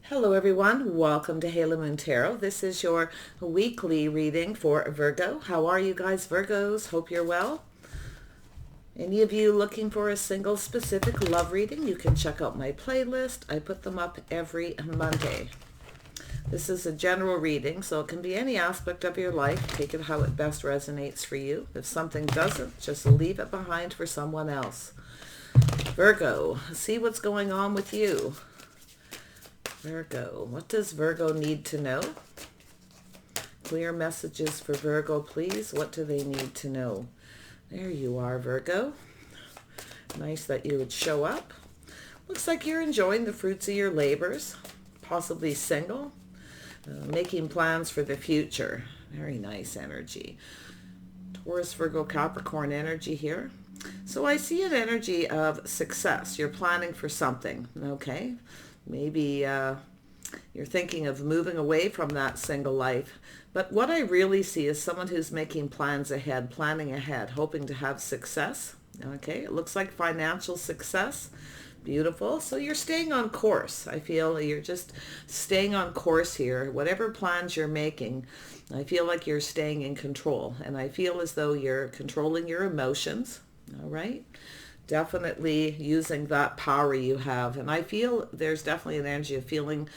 Hello everyone, welcome to Halo Moon Tarot. This is your weekly reading for Virgo. How are you guys, Virgos? Hope you're well. Any of you looking for a single specific love reading, you can check out my playlist. I put them up every Monday. This is a general reading, so it can be any aspect of your life. Take it how it best resonates for you. If something doesn't, just leave it behind for someone else. Virgo, see what's going on with you. Virgo, what does Virgo need to know? Clear messages for Virgo, please. What do they need to know? There you are, Virgo. Nice that you would show up. Looks like you're enjoying the fruits of your labors, possibly single, making plans for the future. Very nice energy. Taurus, Virgo, Capricorn energy here. So I see an energy of success. You're planning for something, okay? Maybe you're thinking of moving away from that single life. But what I really see is someone who's making plans ahead, planning ahead, hoping to have success. Okay, it looks like financial success. Beautiful. So you're staying on course. I feel you're just staying on course here. Whatever plans you're making, I feel like you're staying in control. And I feel as though you're controlling your emotions. All right. Definitely using that power you have. And I feel there's definitely an energy of feeling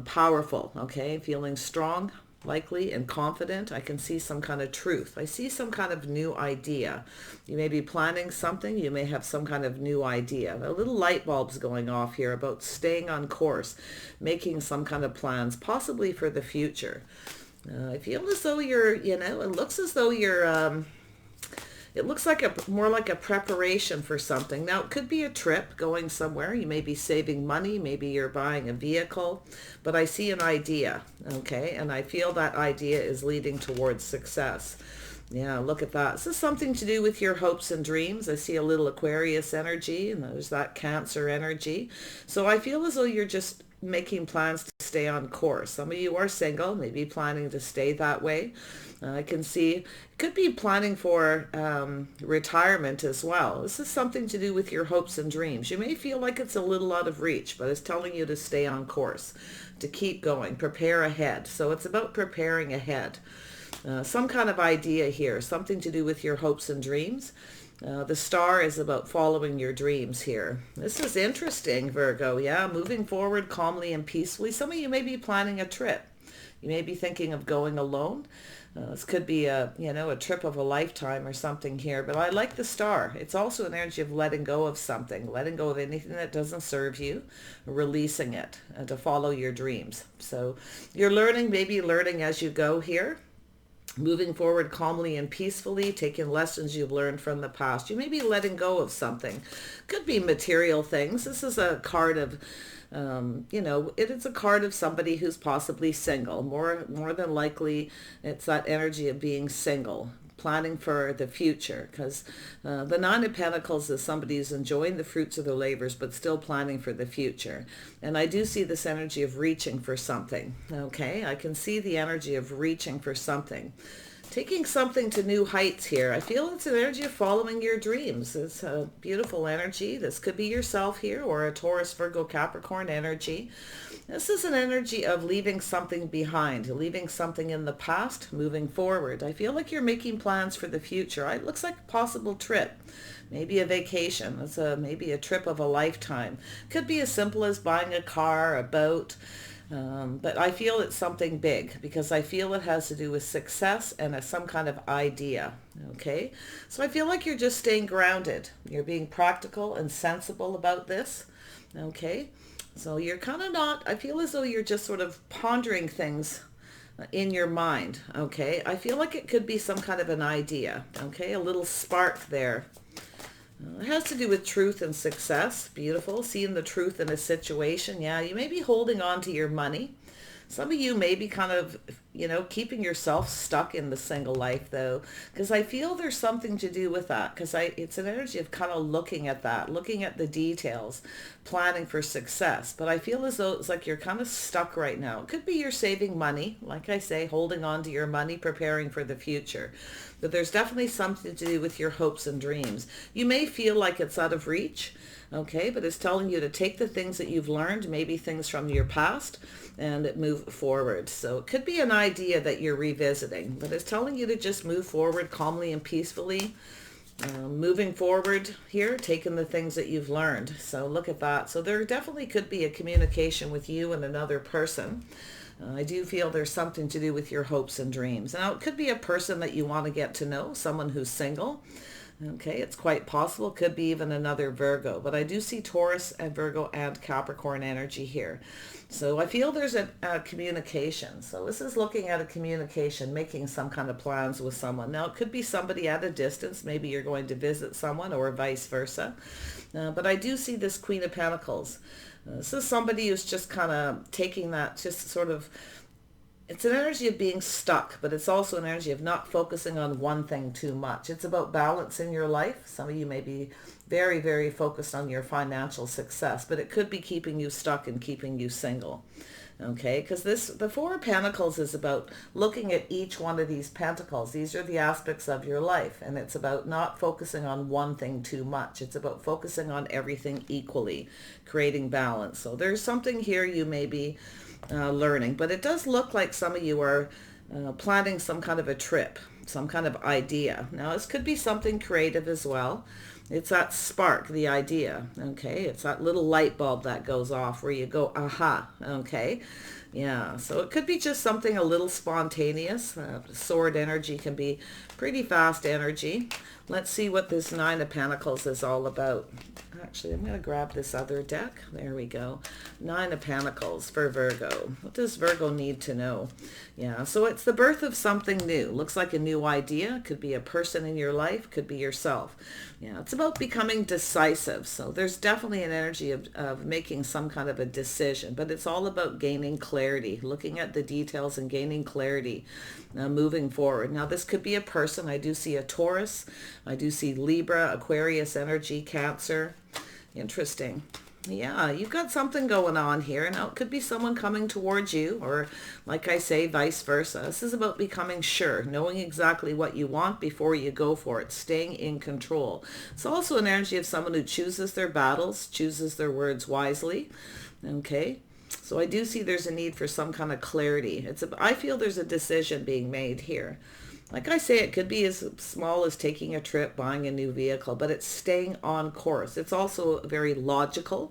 powerful, okay? Feeling strong, likely, and confident. I can see some kind of truth. I see some kind of new idea. You may be planning something. You may have some kind of new idea. A little light bulbs going off here about staying on course, making some kind of plans, possibly for the future. I feel as though you're, it looks as though you're... It looks like more like a preparation for something. Now, it could be a trip going somewhere. You may be saving money. Maybe you're buying a vehicle. But I see an idea, okay? And I feel that idea is leading towards success. Yeah, look at that. This is something to do with your hopes and dreams. I see a little Aquarius energy, and there's that Cancer energy. So I feel as though you're just making plans to stay on course. Some of you are single, maybe planning to stay that way. I can see, could be planning for retirement as well. This is something to do with your hopes and dreams. You may feel like it's a little out of reach, but it's telling you to stay on course, to keep going, prepare ahead. So it's about preparing ahead. Some kind of idea here, something to do with your hopes and dreams. The star is about following your dreams here. This is interesting, Virgo. Yeah, moving forward calmly and peacefully. Some of you may be planning a trip. You may be thinking of going alone. This could be a trip of a lifetime or something here, but I like the star. It's also an energy of letting go of something, letting go of anything that doesn't serve you, releasing it to follow your dreams. So you're maybe learning as you go here. Moving forward calmly and peacefully, taking lessons you've learned from the past. You may be letting go of something. Could be material things. This is a card of, it is a card of somebody who's possibly single. More than likely, it's that energy of being single, planning for the future, because the Nine of Pentacles is somebody who's enjoying the fruits of their labors but still planning for the future. And I do see this energy of reaching for something, okay? I can see the energy of reaching for something. Taking something to new heights here. I feel it's an energy of following your dreams. It's a beautiful energy. This could be yourself here or a Taurus, Virgo, Capricorn energy. This is an energy of leaving something behind, leaving something in the past, moving forward. I feel like you're making plans for the future. It looks like a possible trip. Maybe a vacation. It's maybe a trip of a lifetime. Could be as simple as buying a car, a boat. But I feel it's something big because I feel it has to do with success and some kind of idea. Okay, so I feel like you're just staying grounded. You're being practical and sensible about this. Okay, so you're kind of not, I feel as though you're just sort of pondering things in your mind. Okay, I feel like it could be some kind of an idea. Okay, a little spark there. It has to do with truth and success. Beautiful. Seeing the truth in a situation. Yeah, you may be holding on to your money. Some of you may be kind of, keeping yourself stuck in the single life, though, because I feel there's something to do with that, because it's an energy of kind of looking at that, looking at the details, planning for success. But I feel as though it's like you're kind of stuck right now. It could be you're saving money, like I say, holding on to your money, preparing for the future. but there's definitely something to do with your hopes and dreams. You may feel like it's out of reach, okay, but it's telling you to take the things that you've learned, maybe things from your past, and move forward. So it could be an idea that you're revisiting, but it's telling you to just move forward calmly and peacefully. Moving forward here, taking the things that you've learned. So look at that. So there definitely could be a communication with you and another person. I do feel there's something to do with your hopes and dreams. Now, it could be a person that you want to get to know, someone who's single. Okay, it's quite possible. Could be even another Virgo. But I do see Taurus and Virgo and Capricorn energy here. So I feel there's a communication. So this is looking at a communication, making some kind of plans with someone. Now, it could be somebody at a distance. Maybe you're going to visit someone or vice versa. But I do see this Queen of Pentacles. This is somebody who's just kind of taking that, just sort of, it's an energy of being stuck, but it's also an energy of not focusing on one thing too much. It's about balance in your life. Some of you may be very, very focused on your financial success, but it could be keeping you stuck and keeping you single. Okay, because the Four of Pentacles is about looking at each one of these pentacles. These are the aspects of your life, and it's about not focusing on one thing too much. It's about focusing on everything equally, creating balance. So there's something here you may be learning, but it does look like some of you are planning some kind of a trip, some kind of idea. Now, this could be something creative as well. It's that spark, the idea, okay? It's that little light bulb that goes off where you go, aha, okay? Yeah, so it could be just something a little spontaneous. Sword energy can be pretty fast energy. Let's see what this Nine of Pentacles is all about. Actually, I'm going to grab this other deck. There we go. Nine of Pentacles for Virgo. What does Virgo need to know? Yeah, so it's the birth of something new. Looks like a new idea. Could be a person in your life. Could be yourself. Yeah, it's about becoming decisive. So there's definitely an energy of making some kind of a decision, but it's all about gaining clarity, looking at the details and gaining clarity, moving forward. Now, this could be a person. I do see a Taurus. I do see Libra, Aquarius energy, Cancer. Interesting. Yeah, you've got something going on here. Now, it could be someone coming towards you, or like I say, vice versa. This is about becoming sure, knowing exactly what you want before you go for it, staying in control. It's also an energy of someone who chooses their battles, chooses their words wisely. Okay, so I do see there's a need for some kind of clarity. I feel there's a decision being made here. Like I say, it could be as small as taking a trip, buying a new vehicle, but it's staying on course. It's also very logical,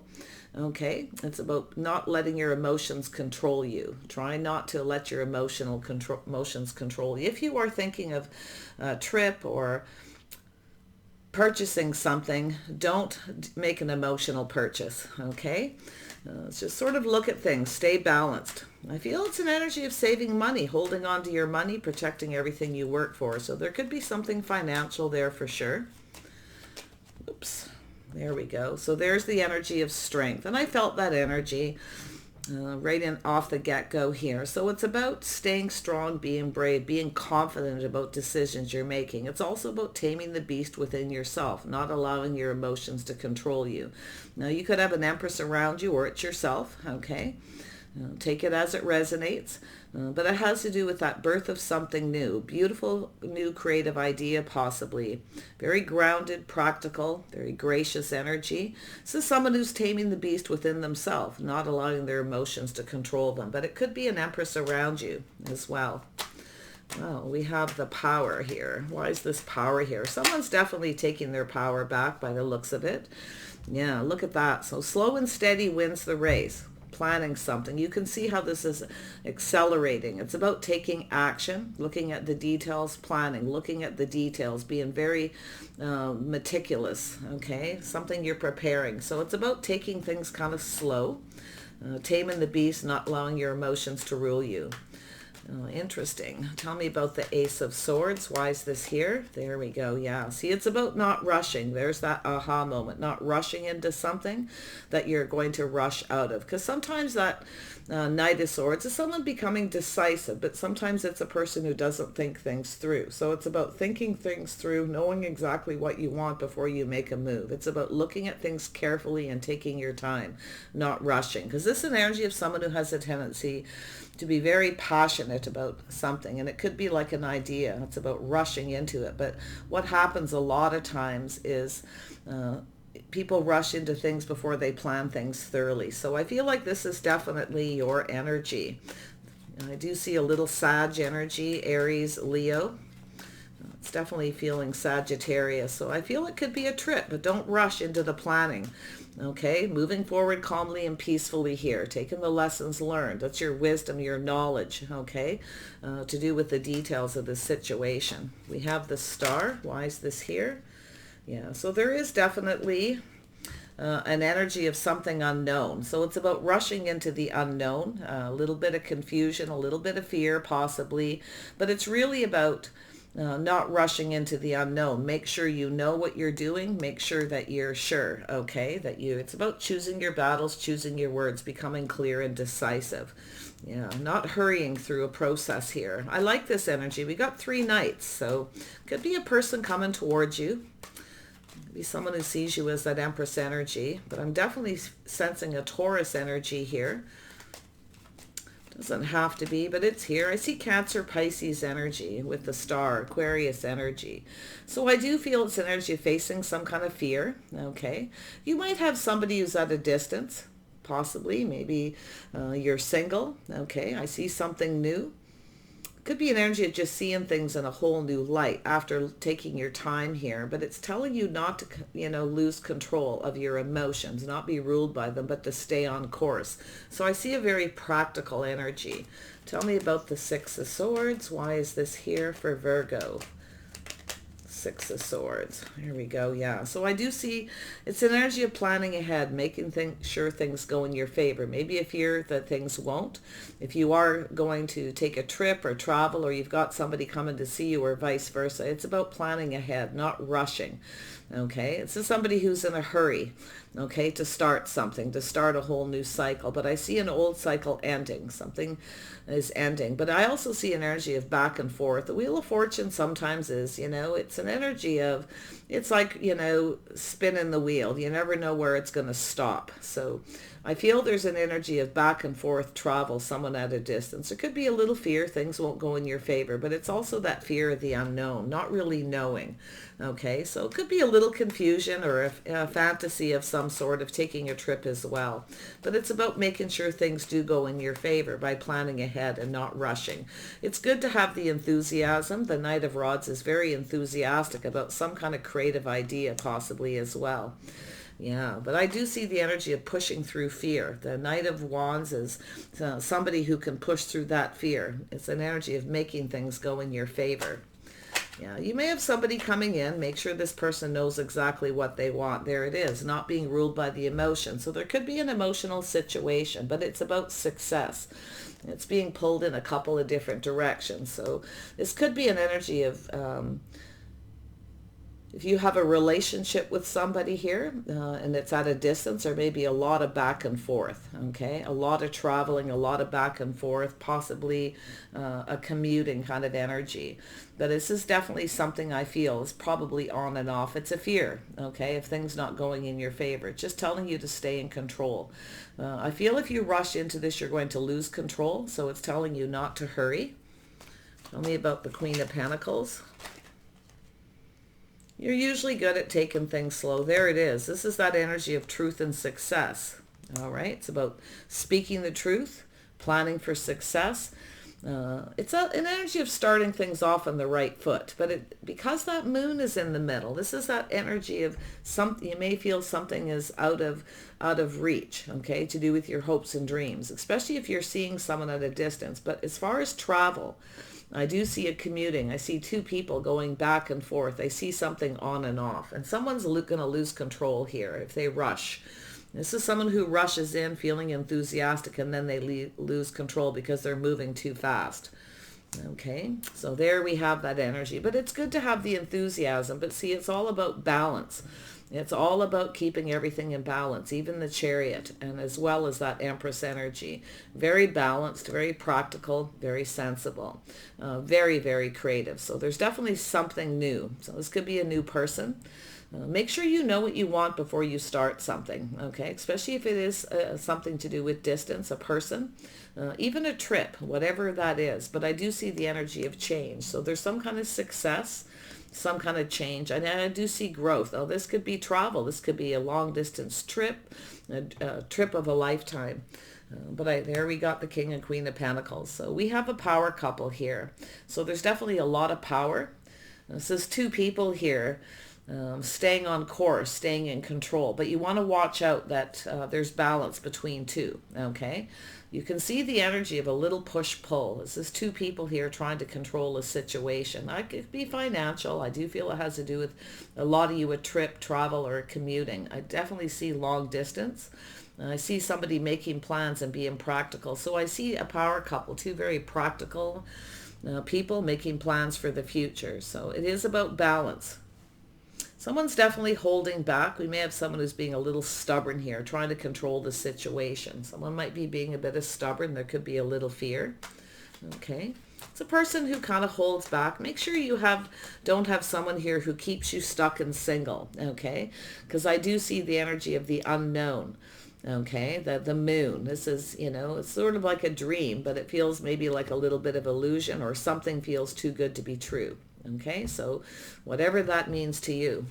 okay? It's about not letting your emotions control you. Try not to let your emotions control you. If you are thinking of a trip or purchasing something, don't make an emotional purchase, okay? Just sort of look at things, stay balanced. I feel it's an energy of saving money, holding on to your money, protecting everything you work for. So there could be something financial there for sure. Oops, there we go. So there's the energy of strength. And I felt that energy right in off the get-go here. So it's about staying strong, being brave, being confident about decisions you're making. It's also about taming the beast within yourself, not allowing your emotions to control you. Now, you could have an Empress around you, or it's yourself, okay? Take it as it resonates, but it has to do with that birth of something new, beautiful new creative idea possibly, very grounded, practical, very gracious energy. This is someone who's taming the beast within themselves, not allowing their emotions to control them, but it could be an Empress around you as well. Well, we have the power here. Why is this power here? Someone's definitely taking their power back by the looks of it. Yeah, look at that. So slow and steady wins the race. Planning something. You can see how this is accelerating. It's about taking action, looking at the details, planning, looking at the details, being very meticulous, okay? Something you're preparing. So it's about taking things kind of slow, taming the beast, not allowing your emotions to rule you. Oh, interesting. Tell me about the Ace of Swords. Why is this here? There we go. Yeah. See, it's about not rushing. There's that aha moment. Not rushing into something that you're going to rush out of. Because sometimes that Knight of Swords is someone becoming decisive, but sometimes it's a person who doesn't think things through. So it's about thinking things through, knowing exactly what you want before you make a move. It's about looking at things carefully and taking your time, not rushing. Because this is an energy of someone who has a tendency to be very passionate passionate about something, and it could be like an idea. It's about rushing into it. But what happens a lot of times is people rush into things before they plan things thoroughly. So I feel like this is definitely your energy. I do see a little Sag energy, Aries, Leo. It's definitely feeling Sagittarius. So I feel it could be a trip, but don't rush into the planning. Okay, moving forward calmly and peacefully here, taking the lessons learned. That's your wisdom, your knowledge, okay, to do with the details of the situation. We have the Star. Why is this here? Yeah, so there is definitely an energy of something unknown. So it's about rushing into the unknown, a little bit of confusion, a little bit of fear possibly, but it's really about not rushing into the unknown. Make sure you know what you're doing. Make sure that you're sure, okay, it's about choosing your battles, choosing your words, becoming clear and decisive. Yeah, not hurrying through a process here. I like this energy. We got 3 knights, so could be a person coming towards you. Could be someone who sees you as that Empress energy, but I'm definitely sensing a Taurus energy here. Doesn't have to be, but it's here. I see Cancer, Pisces energy with the Star, Aquarius energy. So I do feel it's an energy of facing some kind of fear, okay? You might have somebody who's at a distance, possibly. Maybe you're single, okay? I see something new. Could be an energy of just seeing things in a whole new light after taking your time here, but it's telling you not to, lose control of your emotions, not be ruled by them, but to stay on course. So I see a very practical energy. Tell me about the Six of Swords. Why is this here for Virgo? Six of Swords. Here we go. Yeah. So I do see it's an energy of planning ahead, making sure things go in your favor. Maybe a fear that things won't. If you are going to take a trip or travel, or you've got somebody coming to see you or vice versa, it's about planning ahead, not rushing. Okay. It's somebody who's in a hurry, okay, to start something, to start a whole new cycle. But I see an old cycle ending. Something is ending. But I also see an energy of back and forth. The Wheel of Fortune sometimes is, it's an energy of, it's like, spinning the wheel. You never know where it's going to stop. So I feel there's an energy of back and forth travel, someone at a distance. It could be a little fear, things won't go in your favor, but it's also that fear of the unknown, not really knowing. Okay, so it could be a little confusion or a fantasy of some sort of taking a trip as well. But it's about making sure things do go in your favor by planning ahead and not rushing. It's good to have the enthusiasm. The Knight of Rods is very enthusiastic about some kind of creative idea possibly as well. Yeah, but I do see the energy of pushing through fear. The Knight of Wands is somebody who can push through that fear. It's an energy of making things go in your favor. Yeah, you may have somebody coming in. Make sure this person knows exactly what they want. There it is, not being ruled by the emotion. So there could be an emotional situation, but it's about success. It's being pulled in a couple of different directions. So this could be an energy of if you have a relationship with somebody here and it's at a distance, or maybe a lot of back and forth, okay? A lot of traveling, a lot of back and forth, possibly a commuting kind of energy. But this is definitely something I feel is probably on and off. It's a fear, okay, if things not going in your favor. It's just telling you to stay in control. I feel if you rush into this, you're going to lose control. So it's telling you not to hurry. Tell me about the Queen of Pentacles. You're usually good at taking things slow. There it is. This is that energy of truth and success. All right. It's about speaking the truth, planning for success. It's an energy of starting things off on the right foot. But because that moon is in the middle, this is that energy of something. You may feel something is out of reach, okay, to do with your hopes and dreams, especially if you're seeing someone at a distance. But as far as travel, I do see a commuting. I see 2 people going back and forth. I see something on and off. And someone's going to lose control here if they rush. This is someone who rushes in feeling enthusiastic, and then they lose control because they're moving too fast. Okay, so there we have that energy. But it's good to have the enthusiasm. But see, it's all about balance. It's all about keeping everything in balance, even the Chariot, and as well as that Empress energy. Very balanced, very practical, very sensible, very, very creative. So there's definitely something new. So this could be a new person. Make sure you know what you want before you start something, okay? Especially if it is something to do with distance, a person, even a trip, whatever that is. But I do see the energy of change. So there's some kind of success, some kind of change. And I do see growth. Oh, this could be travel. This could be a long distance trip, a trip of a lifetime. There we got the King and Queen of Pentacles. So we have a power couple here. So there's definitely a lot of power. This is two people here. Staying on course, staying in control. But you want to watch out that there's balance between two, okay? You can see the energy of a little push-pull. This is two people here trying to control a situation. It could be financial. I do feel it has to do with a lot of you a trip, travel, or commuting. I definitely see long distance. I see somebody making plans and being practical. So I see a power couple, two very practical people making plans for the future. So it is about balance. Someone's definitely holding back. We may have someone who's being a little stubborn here, trying to control the situation. Someone might be being a bit of stubborn. There could be a little fear. Okay. It's a person who kind of holds back. Make sure you don't have someone here who keeps you stuck and single. Okay. Because I do see the energy of the unknown. Okay. The moon. This is, it's sort of like a dream, but it feels maybe like a little bit of illusion, or something feels too good to be true. Okay, so whatever that means to you.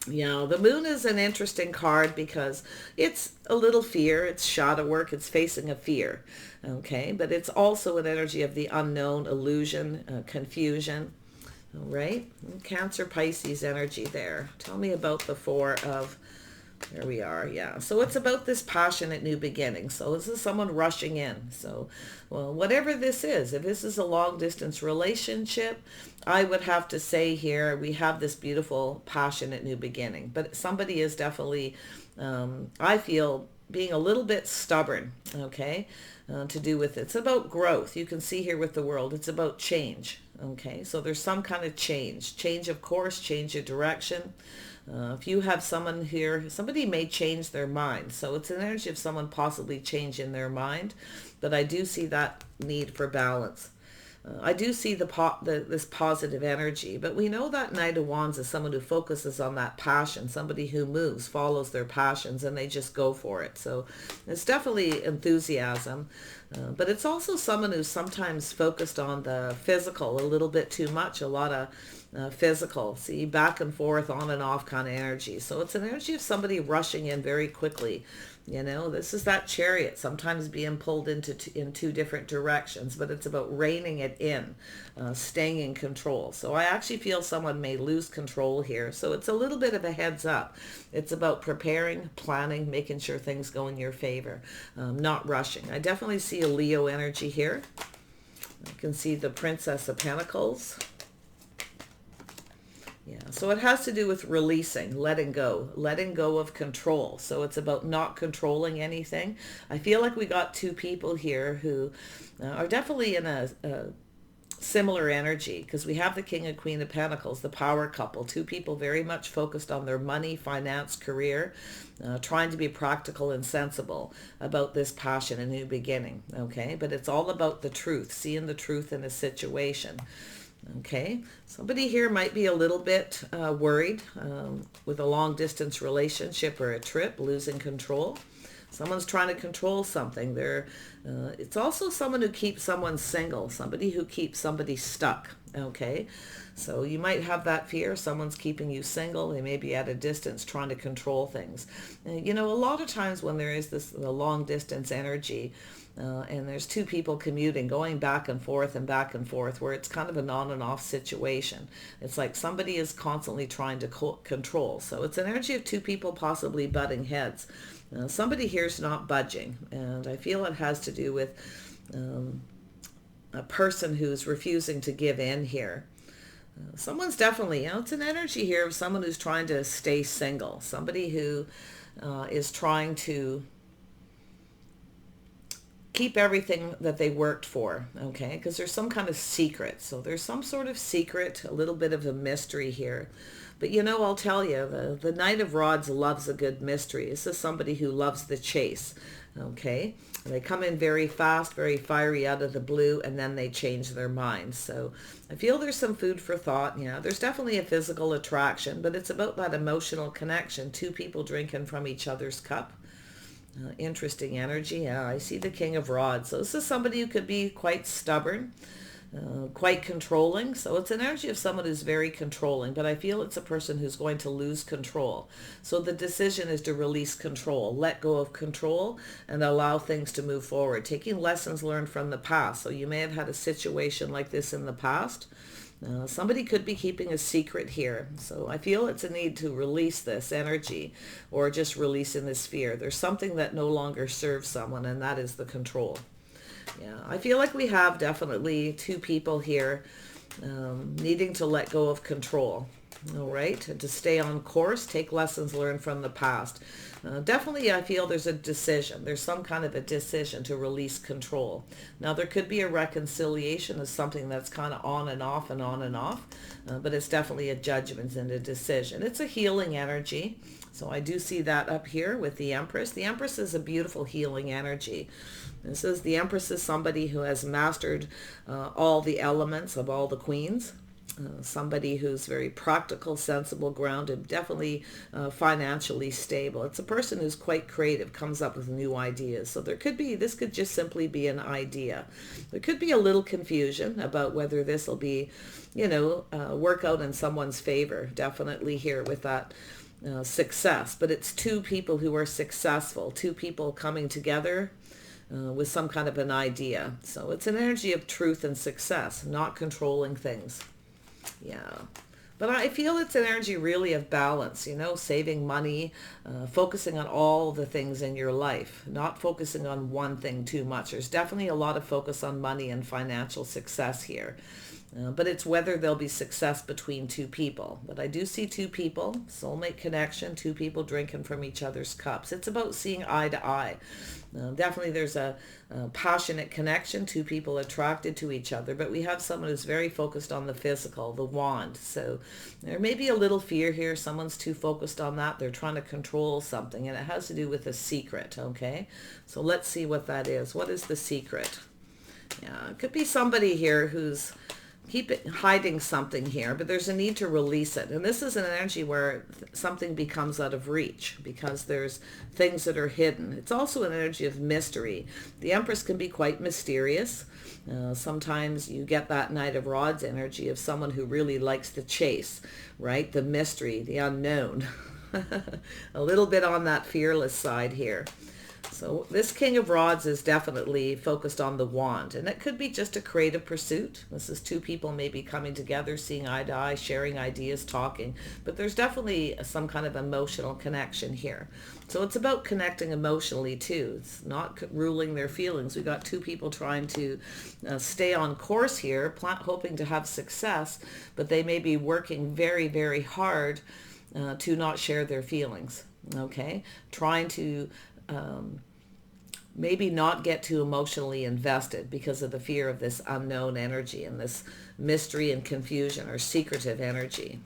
The moon is an interesting card because it's a little fear. It's shadow work. It's facing a fear. Okay, but it's also an energy of the unknown, illusion, confusion. All right, Cancer, Pisces energy there. Tell me about the Four of... There we are, yeah. So it's about this passionate new beginning. So this is someone rushing in. So, well, whatever this is, if this is a long-distance relationship, I would have to say here we have this beautiful, passionate new beginning. But somebody is definitely, I feel, being a little bit stubborn, okay, to do with it. It's about growth. You can see here with the world, it's about change, okay? So there's some kind of change of course, change of direction. If you have someone here, somebody may change their mind. So it's an energy of someone possibly changing their mind. But I do see that need for balance. I do see this positive energy. But we know that Knight of Wands is someone who focuses on that passion. Somebody who moves, follows their passions, and they just go for it. So it's definitely enthusiasm. But it's also someone who's sometimes focused on the physical a little bit too much. A lot of physical, see, back and forth, on and off kind of energy. So it's an energy of somebody rushing in very quickly. This is that Chariot, sometimes being pulled in two different directions, but it's about reining it in, staying in control. So I actually feel someone may lose control here. So it's a little bit of a heads up. It's about preparing, planning, making sure things go in your favor, not rushing. I definitely see a Leo energy here. I can see the Princess of Pentacles. Yeah, so it has to do with releasing, letting go of control. So it's about not controlling anything. I feel like we got two people here who are definitely in a similar energy, because we have the King and Queen of Pentacles, the power couple, two people very much focused on their money, finance, career, trying to be practical and sensible about this passion, a new beginning, okay? But it's all about the truth, seeing the truth in a situation. Okay, somebody here might be a little bit worried with a long distance relationship or a trip, losing control. Someone's trying to control something. It's also someone who keeps someone single, somebody who keeps somebody stuck. Okay, so you might have that fear. Someone's keeping you single. They may be at a distance trying to control things. A lot of times when there is the long distance energy, and there's two people commuting, going back and forth, where it's kind of an on and off situation. It's like somebody is constantly trying to control. So it's an energy of two people possibly butting heads. Somebody here's not budging, and I feel it has to do with a person who's refusing to give in here. Someone's definitely, it's an energy here of someone who's trying to stay single, somebody who is trying to keep everything that they worked for, okay? Because there's some kind of secret. So there's some sort of secret, a little bit of a mystery here. But I'll tell you, the Knight of Rods loves a good mystery. This is somebody who loves the chase. Okay, and they come in very fast, very fiery out of the blue, and then they change their minds. So I feel there's some food for thought. Yeah, there's definitely a physical attraction, but it's about that emotional connection. Two people drinking from each other's cup. Interesting energy. Yeah, I see the King of Rods. So this is somebody who could be quite stubborn, quite controlling. So it's an energy of someone who's very controlling, but I feel it's a person who's going to lose control. So the decision is to release control, let go of control, and allow things to move forward, taking lessons learned from the past. So you may have had a situation like this in the past. Somebody could be keeping a secret here. So I feel it's a need to release this energy, or just releasing this fear. There's something that no longer serves someone, and that is the control. Yeah, I feel like we have definitely two people here needing to let go of control. All right, and to stay on course, take lessons learned from the past. Definitely, I feel there's a decision. There's some kind of a decision to release control. Now, there could be a reconciliation of something that's kind of on and off and on and off, but it's definitely a judgment and a decision. It's a healing energy. So I do see that up here with the Empress. The Empress is a beautiful healing energy. This is the Empress is somebody who has mastered all the elements of all the queens. Somebody who's very practical, sensible, grounded, definitely financially stable. It's a person who's quite creative, comes up with new ideas. So this could just simply be an idea. There could be a little confusion about whether this will be, work out in someone's favor. Definitely here with that success. But it's two people who are successful, two people coming together with some kind of an idea. So it's an energy of truth and success, not controlling things. Yeah, but I feel it's an energy really of balance, saving money, focusing on all the things in your life, not focusing on one thing too much. There's definitely a lot of focus on money and financial success here. But it's whether there'll be success between two people. But I do see two people, soulmate connection, two people drinking from each other's cups. It's about seeing eye to eye. Definitely there's a passionate connection, two people attracted to each other, but we have someone who's very focused on the physical, the wand. So there may be a little fear here. Someone's too focused on that. They're trying to control something, and it has to do with a secret, okay? So let's see what that is. What is the secret? Yeah, it could be somebody here who's hiding something here, but there's a need to release it. And this is an energy where something becomes out of reach because there's things that are hidden. It's also an energy of mystery. The Empress can be quite mysterious. Sometimes you get that Knight of Rods energy of someone who really likes the chase, right? The mystery, the unknown. A little bit on that fearless side here. So this King of Rods is definitely focused on the wand, and it could be just a creative pursuit. This is two people maybe coming together, seeing eye to eye, sharing ideas, talking, but there's definitely some kind of emotional connection here. So it's about connecting emotionally too. It's not ruling their feelings. We've got two people trying to stay on course here, hoping to have success, but they may be working very, very hard to not share their feelings, okay? Trying to maybe not get too emotionally invested because of the fear of this unknown energy and this mystery and confusion or secretive energy.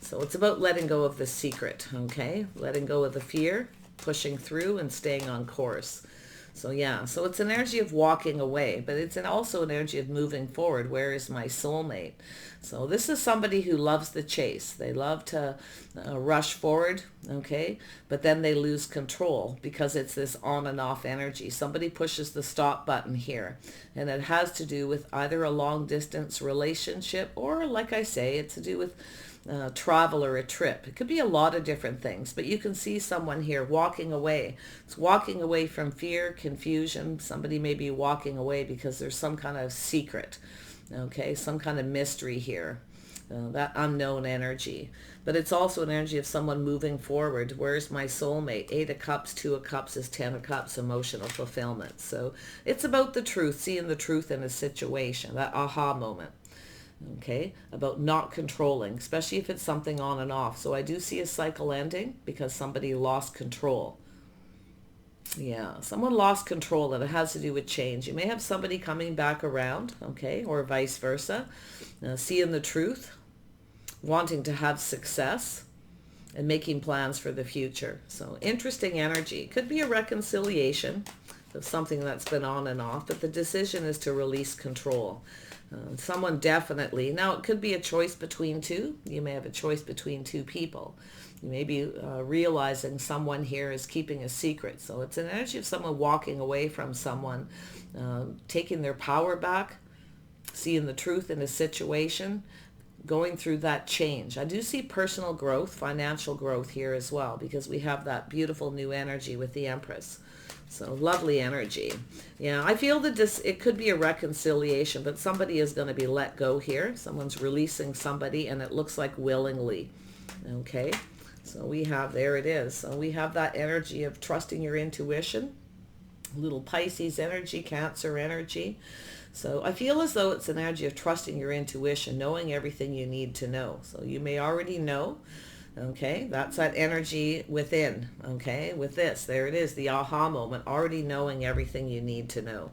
So it's about letting go of the secret, okay? Letting go of the fear, pushing through and staying on course. So yeah, so it's an energy of walking away, but it's also an energy of moving forward. Where is my soulmate? So this is somebody who loves the chase. They love to rush forward, okay? But then they lose control because it's this on and off energy. Somebody pushes the stop button here, and it has to do with either a long distance relationship or, like I say, it's to do with travel or a trip. It could be a lot of different things, but you can see someone here walking away. It's walking away from fear, confusion. Somebody may be walking away because there's some kind of secret, okay, some kind of mystery here, that unknown energy. But it's also an energy of someone moving forward. Where's my soulmate? 8 of Cups, 2 of Cups is 10 of Cups, emotional fulfillment. So it's about the truth, seeing the truth in a situation, that aha moment. Okay, about not controlling, especially if it's something on and off. So I do see a cycle ending because somebody lost control. Yeah, someone lost control, and it has to do with change. You may have somebody coming back around, okay, or vice versa, seeing the truth, wanting to have success, and making plans for the future. So interesting energy. Could be a reconciliation of something that's been on and off, but the decision is to release control. Someone definitely, now it could be a choice between two. You may have a choice between two people. You may be realizing someone here is keeping a secret. So it's an energy of someone walking away from someone, taking their power back, seeing the truth in a situation, going through that change. I do see personal growth, financial growth here as well, because we have that beautiful new energy with the Empress. So lovely energy. Yeah, I feel that it could be a reconciliation, but somebody is going to be let go here. Someone's releasing somebody, and it looks like willingly. Okay, so we have, there it is. So we have that energy of trusting your intuition. Little Pisces energy, Cancer energy. So I feel as though it's an energy of trusting your intuition, knowing everything you need to know. So you may already know. Okay, that's that energy within. Okay, with this, there it is, the aha moment, already knowing everything you need to know.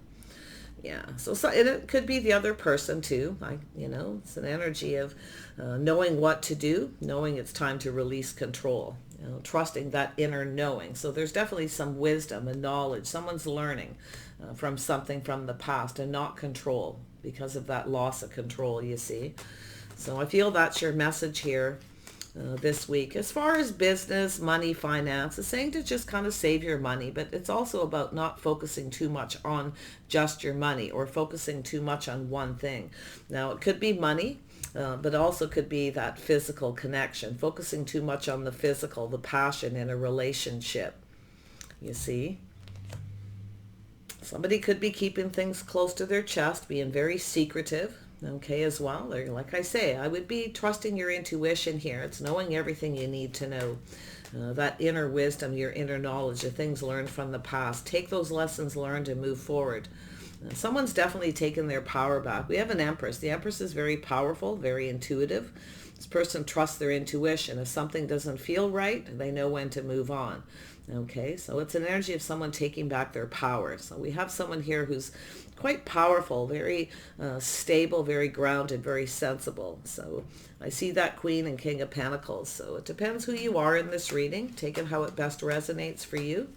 Yeah, so it could be the other person too. It's an energy of knowing what to do, knowing it's time to release control, trusting that inner knowing. So there's definitely some wisdom and knowledge. Someone's learning from something from the past and not control because of that loss of control, you see. So I feel that's your message here this week. As far as business, money, finance, it's saying to just kind of save your money, but it's also about not focusing too much on just your money or focusing too much on one thing. Now, it could be money, but also could be that physical connection, focusing too much on the physical, the passion in a relationship, you see. Somebody could be keeping things close to their chest, being very secretive. Okay, as well. Like I say, I would be trusting your intuition here. It's knowing everything you need to know. That inner wisdom, your inner knowledge, the things learned from the past. Take those lessons learned and move forward. Someone's definitely taken their power back. We have an Empress. The Empress is very powerful, very intuitive. This person trusts their intuition. If something doesn't feel right, they know when to move on. Okay, so it's an energy of someone taking back their power. So we have someone here who's quite powerful, very stable, very grounded, very sensible. So I see that Queen and King of Pentacles. So it depends who you are in this reading. Take it how it best resonates for you.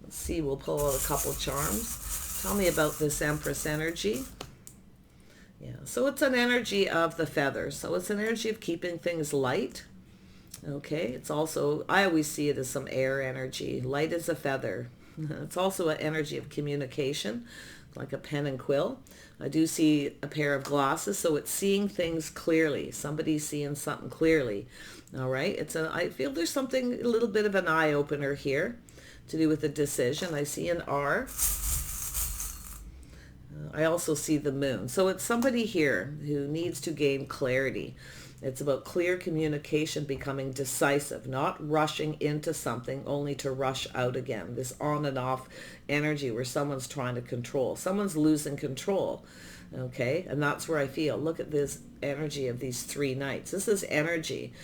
Let's see, we'll pull out a couple charms. Tell me about this Empress energy. Yeah, so it's an energy of the feathers. So it's an energy of keeping things light. Okay, it's also, I always see it as some air energy. Light as a feather. It's also an energy of communication, like a pen and quill. I do see a pair of glasses, so it's seeing things clearly. Somebody's seeing something clearly. All right, I feel there's something, a little bit of an eye opener here to do with the decision. I see an R. I also see the moon. So it's somebody here who needs to gain clarity. It's about clear communication, becoming decisive, not rushing into something only to rush out again. This on and off energy where someone's trying to control. Someone's losing control. Okay, and that's where I feel. Look at this energy of these 3 knights. This is energy.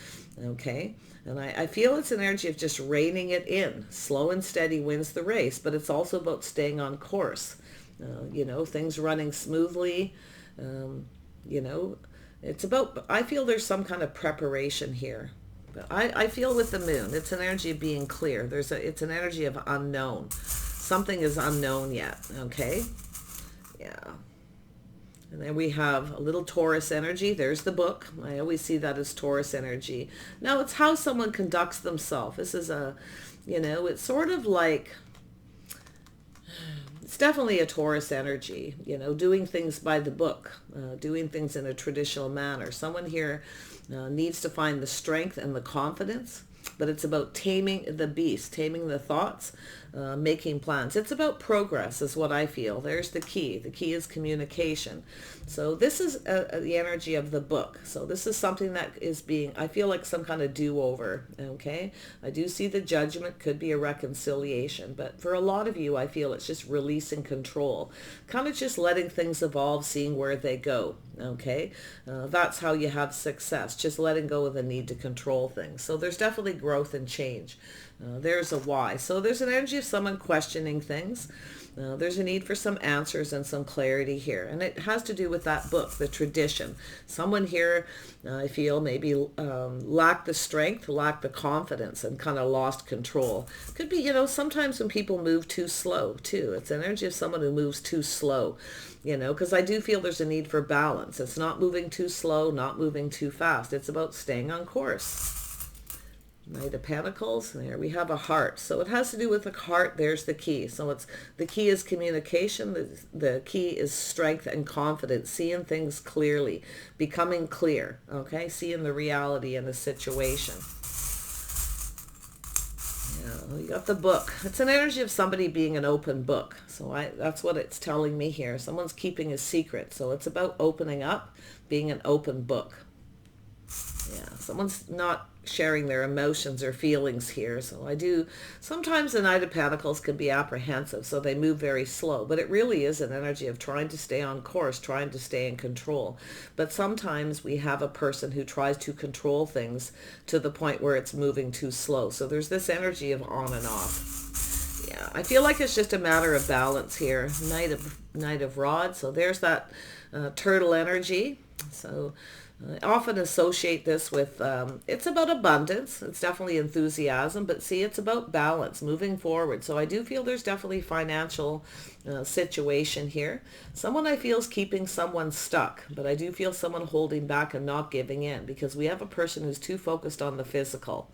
Okay, and I feel it's an energy of just reining it in. Slow and steady wins the race, but it's also about staying on course. Things running smoothly, it's about, I feel there's some kind of preparation here. But I feel with the moon, it's an energy of being clear. It's an energy of unknown. Something is unknown yet, okay? Yeah. And then we have a little Taurus energy. There's the book. I always see that as Taurus energy. Now, it's how someone conducts themselves. This is it's sort of like, it's definitely a Taurus energy, doing things by the book, doing things in a traditional manner. Someone here needs to find the strength and the confidence, but it's about taming the beast, taming the thoughts, making plans. It's about progress is what I feel. There's the key. The key is communication. So this is the energy of the book. So this is something that is I feel like some kind of do-over, okay? I do see the Judgment, could be a reconciliation, but for a lot of you, I feel it's just releasing control, kind of just letting things evolve, seeing where they go, okay? That's how you have success, just letting go of the need to control things. So there's definitely growth and change. There's a why. So there's an energy of someone questioning things. There's a need for some answers and some clarity here. And it has to do with that book, the tradition. Someone here, I feel, maybe lacked the strength, lacked the confidence, and kind of lost control. Could be, sometimes when people move too slow, too. It's energy of someone who moves too slow, because I do feel there's a need for balance. It's not moving too slow, not moving too fast. It's about staying on course. Knight of Pentacles, and there we have a heart. So it has to do with the heart. There's the key. So the key is communication. The key is strength and confidence, seeing things clearly, becoming clear, okay? Seeing the reality in the situation. Yeah, you got the book. It's an energy of somebody being an open book. So that's what it's telling me here. Someone's keeping a secret. So it's about opening up, being an open book. Yeah, someone's not sharing their emotions or feelings here. So sometimes the Knight of Pentacles can be apprehensive, so they move very slow, but it really is an energy of trying to stay on course, trying to stay in control. But sometimes we have a person who tries to control things to the point where it's moving too slow. So there's this energy of on and off. Yeah, I feel like it's just a matter of balance here. Knight of Rods. So there's that turtle energy. So I often associate this with, it's about abundance. It's definitely enthusiasm, but see, it's about balance, moving forward. So I do feel there's definitely financial situation here. Someone I feel is keeping someone stuck, but I do feel someone holding back and not giving in, because we have a person who's too focused on the physical,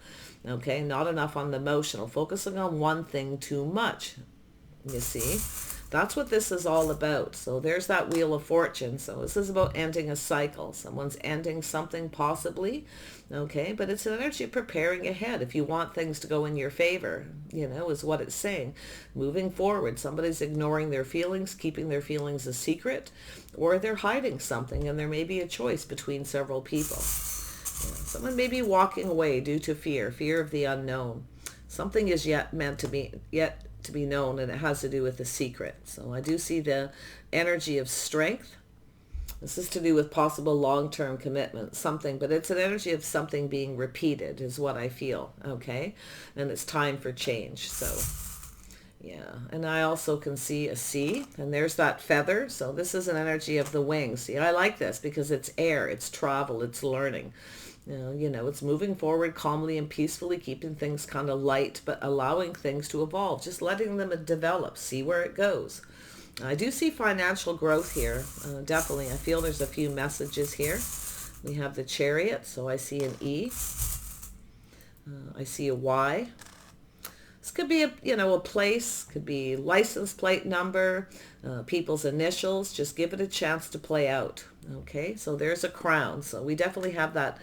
okay, not enough on the emotional, focusing on one thing too much, you see. That's what this is all about. So there's that Wheel of Fortune. So this is about ending a cycle. Someone's ending something possibly, okay? But it's an energy of preparing ahead. If you want things to go in your favor, is what it's saying. Moving forward, somebody's ignoring their feelings, keeping their feelings a secret, or they're hiding something, and there may be a choice between several people. Yeah. Someone may be walking away due to fear of the unknown. Something is yet to be known, and it has to do with the secret. So I do see the energy of strength. This is to do with possible long-term commitment, something, but it's an energy of something being repeated is what I feel, okay? And it's time for change. So yeah, and I also can see a sea, and there's that feather. So this is an energy of the wings. See, I like this because it's air, it's travel, it's learning. It's moving forward calmly and peacefully, keeping things kind of light, but allowing things to evolve, just letting them develop, see where it goes. I do see financial growth here, definitely. I feel there's a few messages here. We have the Chariot, so I see an E. I see a Y. This could be a place, could be license plate number, people's initials. Just give it a chance to play out. Okay, so there's a crown. So we definitely have that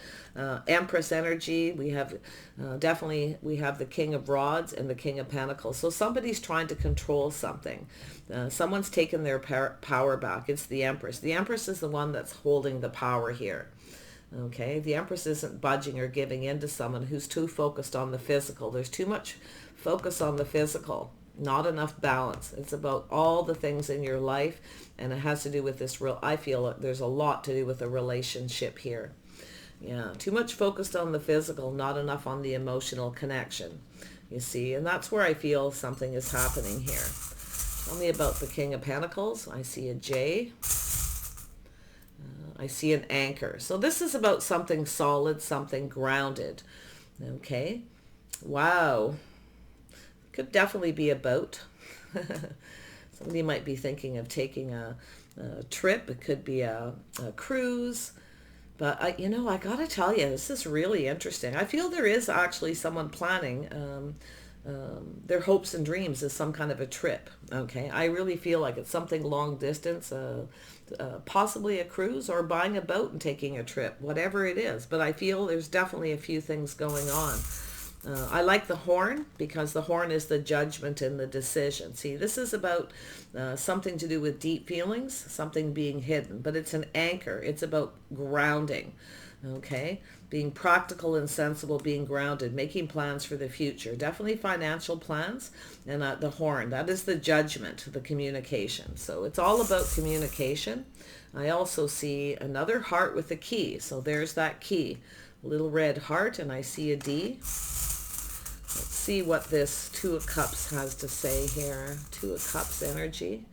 Empress energy. We have we have the King of Rods and the King of Pentacles. So somebody's trying to control something. Someone's taken their power back. It's the Empress. The Empress is the one that's holding the power here. Okay, the Empress isn't budging or giving in to someone who's too focused on the physical. There's too much focus on the physical, not enough balance. It's about all the things in your life, and it has to do with this I feel there's a lot to do with a relationship here. Yeah, too much focused on the physical, not enough on the emotional connection, you see, and that's where I feel something is happening here. Tell me about the King of Pentacles. I see a J. I see an anchor. So this is about something solid, something grounded. Okay. Wow. Could definitely be a boat. Somebody might be thinking of taking a trip. It could be a cruise. But I got to tell you, this is really interesting. I feel there is actually someone planning their hopes and dreams is some kind of a trip. Okay. I really feel like it's something long distance, possibly a cruise or buying a boat and taking a trip, whatever it is. But I feel there's definitely a few things going on. I like the horn because the horn is the judgment and the decision. See, this is about something to do with deep feelings, something being hidden, but it's an anchor. It's about grounding, okay? Being practical and sensible, being grounded, making plans for the future. Definitely financial plans. And the horn, that is the judgment, the communication. So it's all about communication. I also see another heart with a key. So there's that key. Little red heart, and I see a D. Let's see what this Two of Cups has to say here. Two of Cups energy.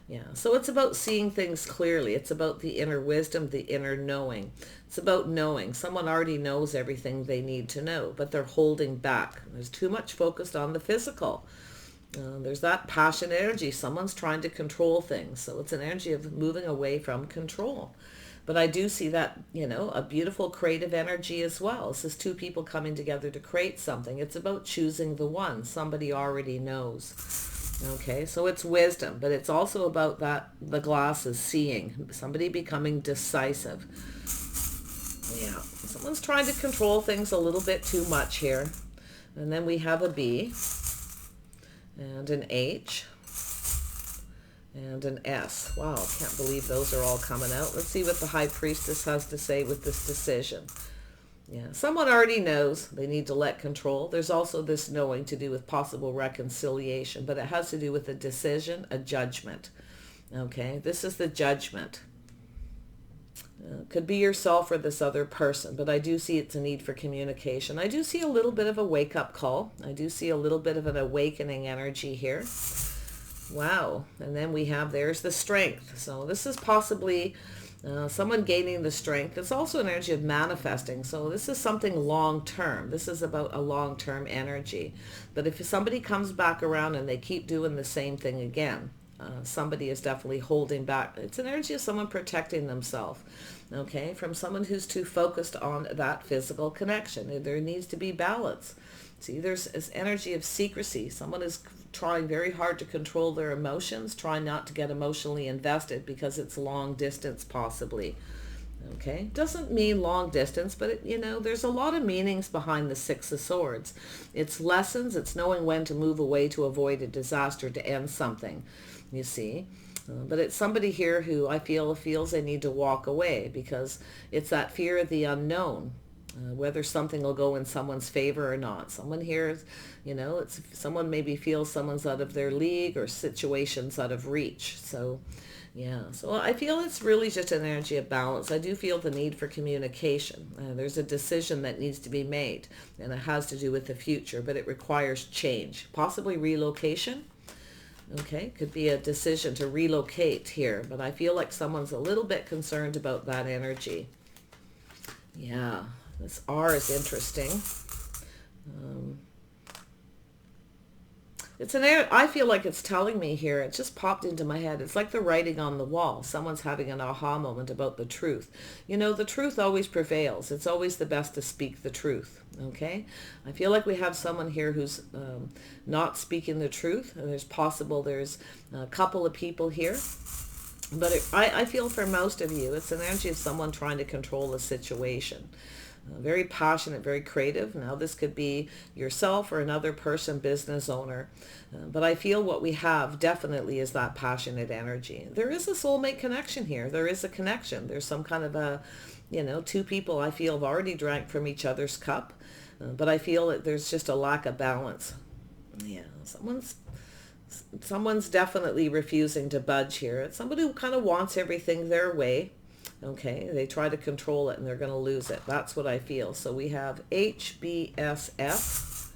Yeah, so it's about seeing things clearly. It's about the inner wisdom, the inner knowing. It's about knowing. Someone already knows everything they need to know, but they're holding back. There's too much focused on the physical. There's that passion energy. Someone's trying to control things. So it's an energy of moving away from control. But I do see that, a beautiful creative energy as well. This is two people coming together to create something. It's about choosing the one. Somebody already knows. Okay, so it's wisdom, but it's also about that the glass is seeing. Somebody becoming decisive. Yeah, someone's trying to control things a little bit too much here. And then we have a B and an H and an S. Wow, can't believe those are all coming out. Let's see what the High Priestess has to say with this decision. Yeah, someone already knows they need to let control. There's also this knowing to do with possible reconciliation, but it has to do with a decision, a judgment. Okay, this is the judgment. Could be yourself or this other person, but I do see it's a need for communication. I do see a little bit of a wake-up call. I do see a little bit of an awakening energy here. Wow, and then we have, there's the strength. So this is possibly someone gaining the strength. It's also an energy of manifesting. So this is something long-term. This is about a long-term energy. But if somebody comes back around and they keep doing the same thing again, somebody is definitely holding back. It's an energy of someone protecting themselves, okay, from someone who's too focused on that physical connection. There needs to be balance. See, there's this energy of secrecy. Someone is trying very hard to control their emotions, trying not to get emotionally invested because it's long distance possibly. Okay, doesn't mean long distance, but there's a lot of meanings behind the Six of Swords. It's lessons, it's knowing when to move away to avoid a disaster, to end something, you see. But it's somebody here who I feel feels they need to walk away because it's that fear of the unknown. Whether something will go in someone's favor or not. Someone here, it's someone maybe feels someone's out of their league or situations out of reach. So, yeah. So I feel it's really just an energy of balance. I do feel the need for communication. There's a decision that needs to be made, and it has to do with the future, but it requires change, possibly relocation. Okay, could be a decision to relocate here, but I feel like someone's a little bit concerned about that energy. Yeah. This R is interesting. I feel like it's telling me here, it just popped into my head. It's like the writing on the wall. Someone's having an aha moment about the truth. The truth always prevails. It's always the best to speak the truth. Okay? I feel like we have someone here who's not speaking the truth. And there's a couple of people here. But I feel for most of you, it's an energy of someone trying to control a situation. Very passionate, very creative. Now this could be yourself or another person, business owner. But I feel what we have definitely is that passionate energy. There is a soulmate connection here. There is a connection. There's some kind of a, two people I feel have already drank from each other's cup. But I feel that there's just a lack of balance. Yeah, someone's definitely refusing to budge here. It's somebody who kind of wants everything their way. Okay, they try to control it and they're going to lose it. That's what I feel. So we have H, B, S, F,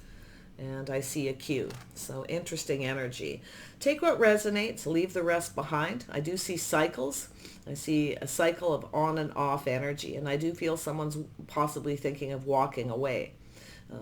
and I see a Q. So interesting energy. Take what resonates, leave the rest behind. I do see cycles. I see a cycle of on and off energy, and I do feel someone's possibly thinking of walking away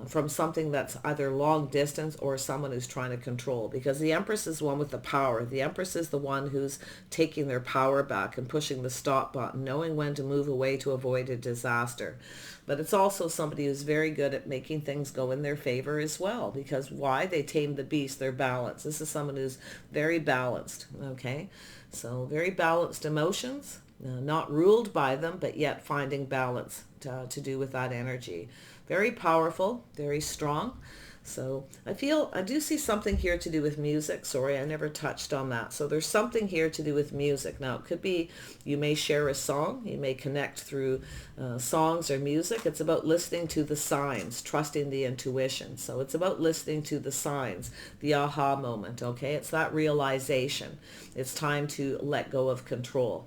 from something that's either long distance or someone who's trying to control, because the Empress is the one with the power. The Empress is the one who's taking their power back and pushing the stop button, knowing when to move away to avoid a disaster. But it's also somebody who's very good at making things go in their favor as well, because why? They tame the beast, they're balanced. This is someone who's very balanced, okay? So very balanced emotions, not ruled by them, but yet finding balance to do with that energy. Very powerful, very strong. So I do see something here to do with music. Sorry, I never touched on that. So there's something here to do with music. Now, it could be you may share a song. You may connect through songs or music. It's about listening to the signs, trusting the intuition. So it's about listening to the signs, the aha moment, okay? It's that realization. It's time to let go of control.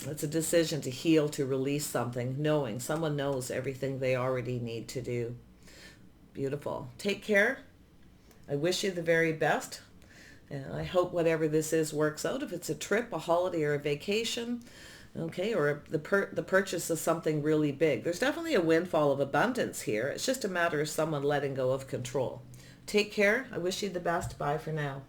It's a decision to heal, to release something, knowing someone knows everything they already need to do. Beautiful. Take care. I wish you the very best. And I hope whatever this is works out. If it's a trip, a holiday, or a vacation, okay, or the purchase of something really big. There's definitely a windfall of abundance here. It's just a matter of someone letting go of control. Take care. I wish you the best. Bye for now.